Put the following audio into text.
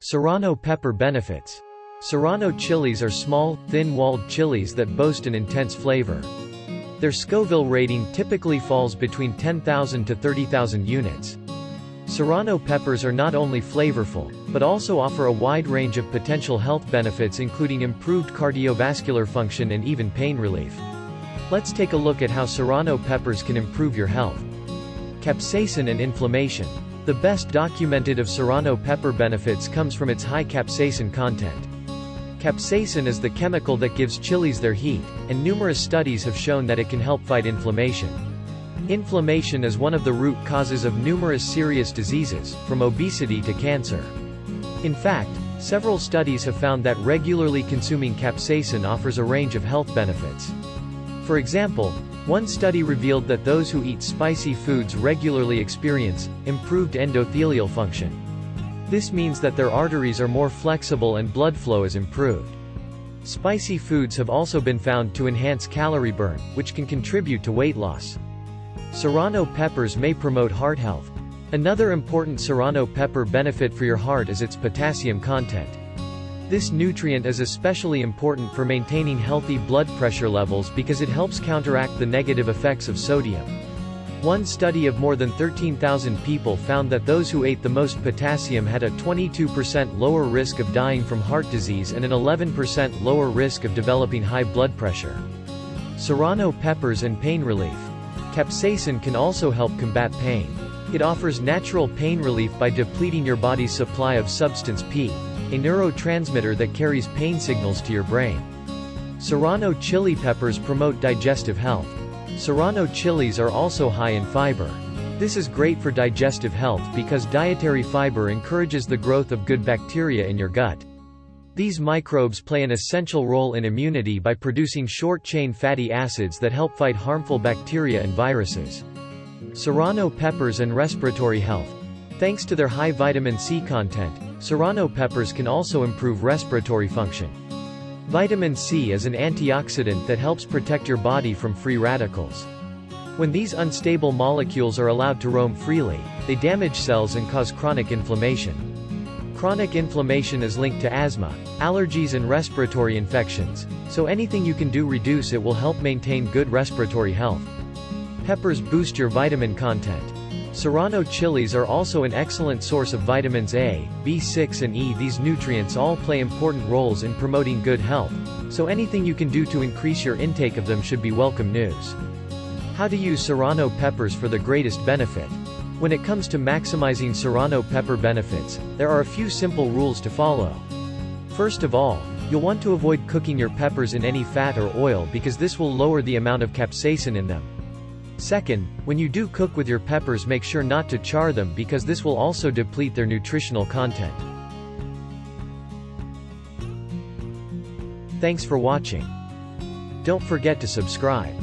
Serrano pepper benefits. Serrano chilies are small, thin-walled chilies that boast an intense flavor. Their Scoville rating typically falls between 10,000 to 30,000 units. Serrano peppers are not only flavorful, but also offer a wide range of potential health benefits including improved cardiovascular function and even pain relief. Let's take a look at how Serrano peppers can improve your health. Capsaicin and inflammation. The best documented of Serrano pepper benefits comes from its high capsaicin content. Capsaicin is the chemical that gives chilies their heat, and numerous studies have shown that it can help fight inflammation. Inflammation is one of the root causes of numerous serious diseases, from obesity to cancer. In fact, several studies have found that regularly consuming capsaicin offers a range of health benefits. For example, one study revealed that those who eat spicy foods regularly experience improved endothelial function. This means that their arteries are more flexible and blood flow is improved. Spicy foods have also been found to enhance calorie burn, which can contribute to weight loss. Serrano peppers may promote heart health. Another important Serrano pepper benefit for your heart is its potassium content. This nutrient is especially important for maintaining healthy blood pressure levels because it helps counteract the negative effects of sodium. One study of more than 13,000 people found that those who ate the most potassium had a 22% lower risk of dying from heart disease and an 11% lower risk of developing high blood pressure. Serrano peppers and pain relief. Capsaicin can also help combat pain. It offers natural pain relief by depleting your body's supply of substance P, a neurotransmitter that carries pain signals to your brain. Serrano chili peppers promote digestive health. Serrano chilies are also high in fiber. This is great for digestive health because dietary fiber encourages the growth of good bacteria in your gut. These microbes play an essential role in immunity by producing short-chain fatty acids that help fight harmful bacteria and viruses. Serrano peppers and respiratory health. Thanks to their high vitamin C content, Serrano peppers can also improve respiratory function. Vitamin C is an antioxidant that helps protect your body from free radicals. When these unstable molecules are allowed to roam freely, they damage cells and cause chronic inflammation. Chronic inflammation is linked to asthma, allergies and respiratory infections, so anything you can do reduce it will help maintain good respiratory health. Peppers boost your vitamin content. Serrano chilies are also an excellent source of vitamins A, B6 and E. These nutrients all play important roles in promoting good health, so anything you can do to increase your intake of them should be welcome news. How to use Serrano peppers for the greatest benefit. When it comes to maximizing Serrano pepper benefits, there are a few simple rules to follow. First of all, you'll want to avoid cooking your peppers in any fat or oil because this will lower the amount of capsaicin in them. Second, when you do cook with your peppers, make sure not to char them because this will also deplete their nutritional content. Thanks for watching. Don't forget to subscribe.